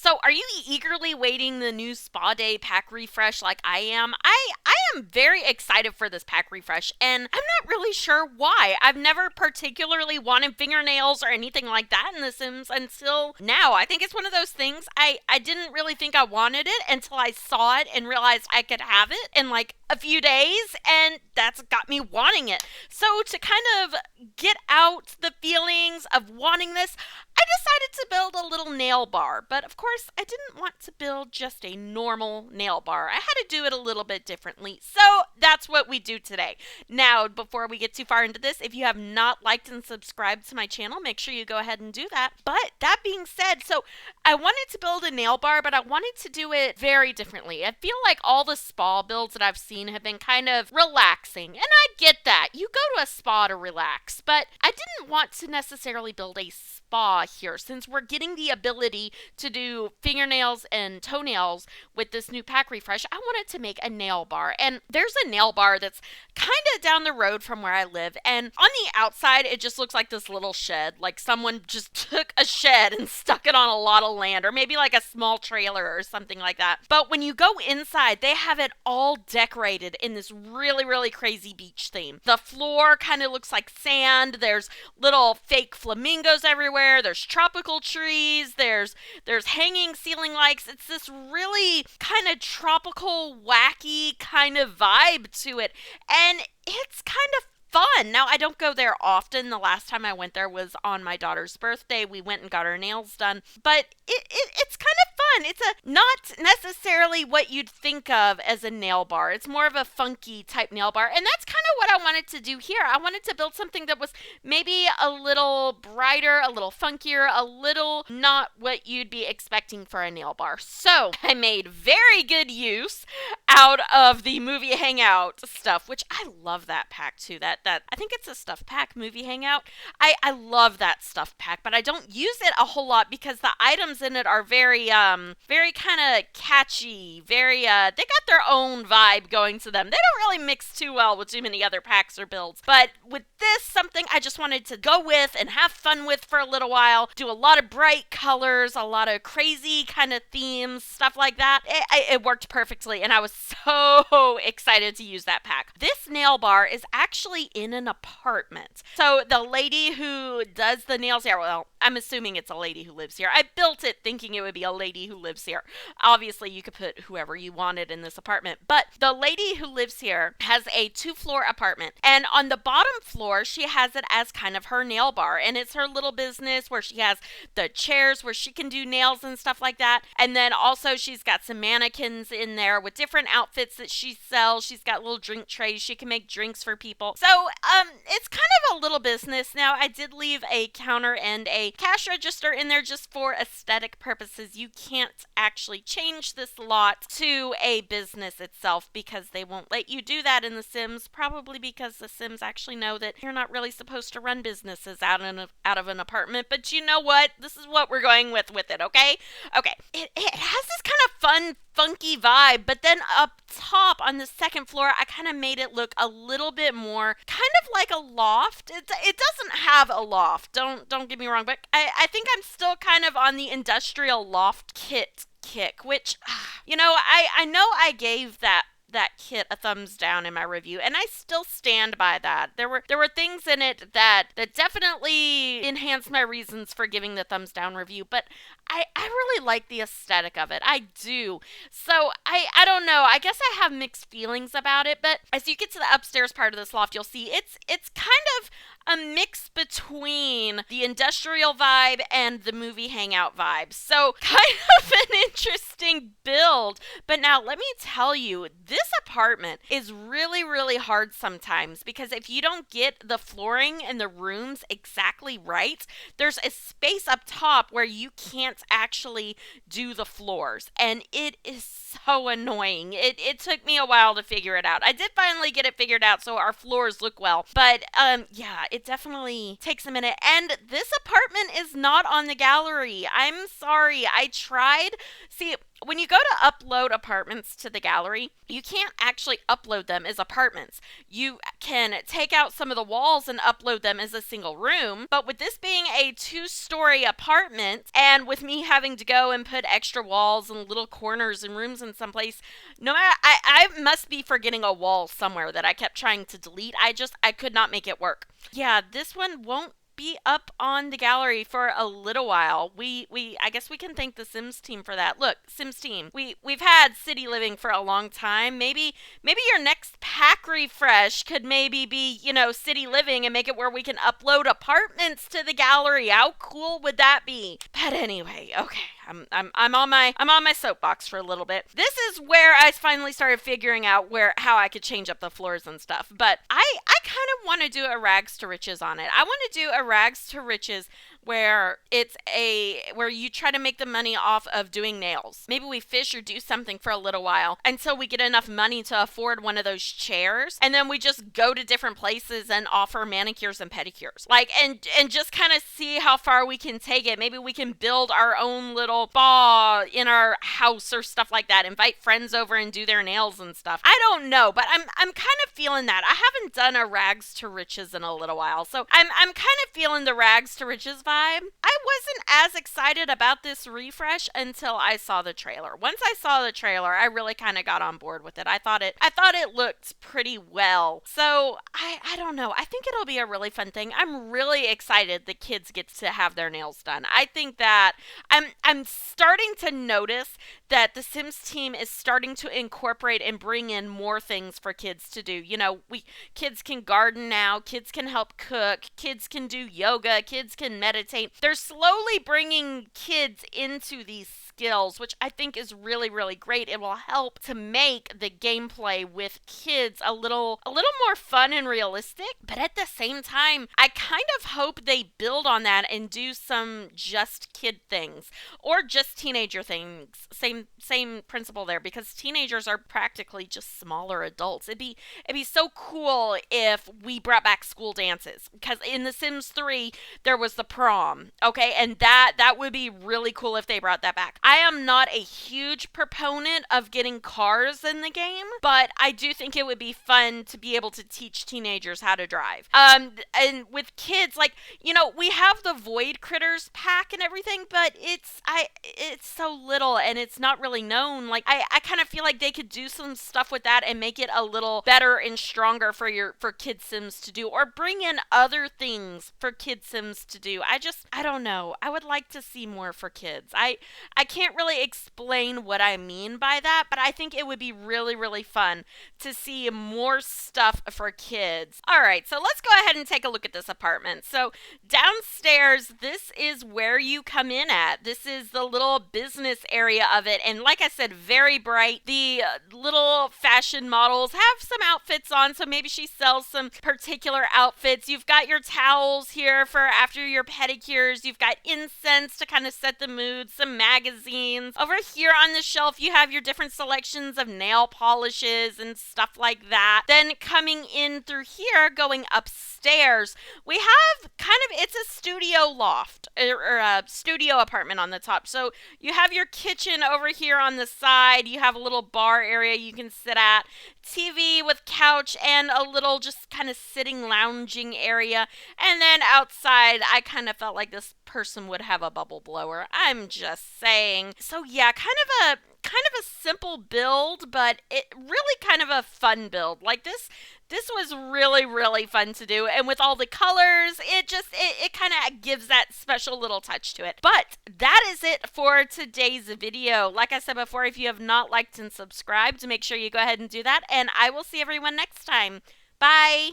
So, are you eagerly waiting the new Spa Day pack refresh like I am? I am very excited for this pack refresh, and I'm not really sure why. I've never particularly wanted fingernails or anything like that in The Sims until now. I think it's one of those things I didn't really think I wanted it until I saw it and realized I could have it in like a few days, and that's got me wanting it. So, to kind of get out the feelings of wanting this, I decided to build a little nail bar, but of course I didn't want to build just a normal nail bar. I had to do it a little bit differently, so that's what we do today. Now, before we get too far into this, if you have not liked and subscribed to my channel, make sure you go ahead and do that. But that being said, so I wanted to build a nail bar, but I wanted to do it very differently. I feel like all the spa builds that I've seen have been kind of relaxing, and I get that. You go to a spa to relax, but I didn't want to necessarily build a spa here since we're getting the ability to do fingernails and toenails with this new pack refresh. I wanted to make a nail bar, and there's a nail bar that's kind of down the road from where I live, and on the outside it just looks like this little shed, like someone just took a shed and stuck it on a lot of land, or maybe like a small trailer or something like that. But when you go inside, they have it all decorated in this really crazy beach theme. The floor kind of looks like sand. There's little fake flamingos everywhere. There's tropical trees. There's hanging ceiling lights. It's this really kind of tropical, wacky kind of vibe to it, and it's kind of fun. Now, I don't go there often. The last time I went there was on my daughter's birthday. We went and got her nails done, but it's kind of fun. It's a not necessarily what you'd think of as a nail bar. It's more of a funky type nail bar, and that's kind of what I wanted to do here. I wanted to build something that was maybe a little brighter, a little funkier, a little not what you'd be expecting for a nail bar. So I made very good use out of the movie hangout stuff, which I love that pack too. That I think it's a stuff pack, movie hangout. I love that stuff pack, but I don't use it a whole lot because the items in it are very kind of catchy, very they got their own vibe going to them. They don't really mix too well with too many other packs or builds. But with this, something I just wanted to go with and have fun with for a little while, do a lot of bright colors, a lot of crazy kind of themes, stuff like that. It worked perfectly, and I was so excited to use that pack. This nail bar is actually in an apartment. So the lady who does the nails here, well, I'm assuming it's a lady who lives here. I built it thinking it would be a lady who lives here. Obviously, you could put whoever you wanted in this apartment, but the lady who lives here has a 2-floor apartment, and on the bottom floor, she has it as kind of her nail bar, and it's her little business where she has the chairs where she can do nails and stuff like that, and then also she's got some mannequins in there with different outfits that she sells. She's got little drink trays. She can make drinks for people. So, it's kind of a little business. Now, I did leave a counter and a cash register in there just for aesthetic purposes. You can't actually change this lot to a business itself because they won't let you do that in The Sims, probably because The Sims actually know that you're not really supposed to run businesses out of an apartment. But you know what? This is what we're going with it, okay? Okay. It has this kind of fun, funky vibe, but then up top on the second floor, I kind of made it look a little bit more kind of like a loft. It doesn't have a loft. Don't get me wrong, but I think I'm still kind of on the industrial loft kit kick, which, I know I gave that kit a thumbs down in my review, and I still stand by that. There were things in it that definitely enhanced my reasons for giving the thumbs down review, but I really like the aesthetic of it. I do. So I don't know. I guess I have mixed feelings about it, but as you get to the upstairs part of this loft, you'll see it's kind of a mix between the industrial vibe and the movie hangout vibe. So kind of an interesting build. But now let me tell you, this apartment is really hard sometimes because if you don't get the flooring and the rooms exactly right, there's a space up top where you can't actually do the floors. And it is so annoying. It took me a while to figure it out. I did finally get it figured out so our floors look well. But yeah, it definitely takes a minute. And this apartment is not on the gallery. I'm sorry. I tried. See, when you go to upload apartments to the gallery, you can't actually upload them as apartments. You can take out some of the walls and upload them as a single room. But with this being a 2-story apartment, and with me having to go and put extra walls and little corners and rooms in some place, no matter, I must be forgetting a wall somewhere that I kept trying to delete. I could not make it work. Yeah, this one won't be up on the gallery for a little while. I guess we can thank the Sims team for that. Look, Sims team, we've had city living for a long time. Maybe your next pack refresh could maybe be, city living and make it where we can upload apartments to the gallery. How cool would that be? But anyway, okay. I'm on my soapbox for a little bit. This is where I finally started figuring out how I could change up the floors and stuff. But I kind of want to do a rags to riches on it. I want to do a rags to riches where where you try to make the money off of doing nails. Maybe we fish or do something for a little while until we get enough money to afford one of those chairs, and then we just go to different places and offer manicures and pedicures. And just kind of see how far we can take it. Maybe we can build our own little spa in our house or stuff like that. Invite friends over and do their nails and stuff. I don't know, but I'm kind of feeling that. I haven't done a rags to riches in a little while, so I'm kind of feeling the rags to riches vibe. I wasn't as excited about this refresh until I saw the trailer. Once I saw the trailer, I really kind of got on board with it. I thought it looked pretty well. So I don't know. I think it'll be a really fun thing. I'm really excited the kids get to have their nails done. I think that I'm starting to notice that the Sims team is starting to incorporate and bring in more things for kids to do. Kids can garden now, kids can help cook, kids can do yoga, kids can meditate. They're slowly bringing kids into these skills, which I think is really, really great. It will help to make the gameplay with kids a little more fun and realistic. But at the same time, I kind of hope they build on that and do some just kid things or just teenager things. Same principle there, because teenagers are practically just smaller adults. It'd be so cool if we brought back school dances, because in The Sims 3 there was the prom, okay, and that would be really cool if they brought that back. I am not a huge proponent of getting cars in the game, but I do think it would be fun to be able to teach teenagers how to drive. And with kids, we have the Void Critters pack and everything, but it's so little and it's not really known. I kind of feel like they could do some stuff with that and make it a little better and stronger for Kid Sims to do, or bring in other things for Kid Sims to do. I don't know. I would like to see more for kids. I can't really explain what I mean by that, but I think it would be really, really fun to see more stuff for kids. All right, so let's go ahead and take a look at this apartment. So downstairs, this is where you come in at. This is the little business area of it, and like I said, very bright. The little fashion models have some outfits on, so maybe she sells some particular outfits. You've got your towels here for after your pedicures. You've got incense to kind of set the mood, some magazines. Over here on the shelf, you have your different selections of nail polishes and stuff like that. Then coming in through here, going upstairs, we have it's a studio loft or a studio apartment on the top. So you have your kitchen over here on the side. You have a little bar area you can sit at, TV with couch and a little just kind of sitting lounging area. And then outside, I kind of felt like this person would have a bubble blower. I'm just saying. So yeah, kind of a simple build, but it really kind of a fun build. This was really, really fun to do, and with all the colors, it kind of gives that special little touch to it. But that is it for today's video. Like I said before, if you have not liked and subscribed, make sure you go ahead and do that, and I will see everyone next time. Bye!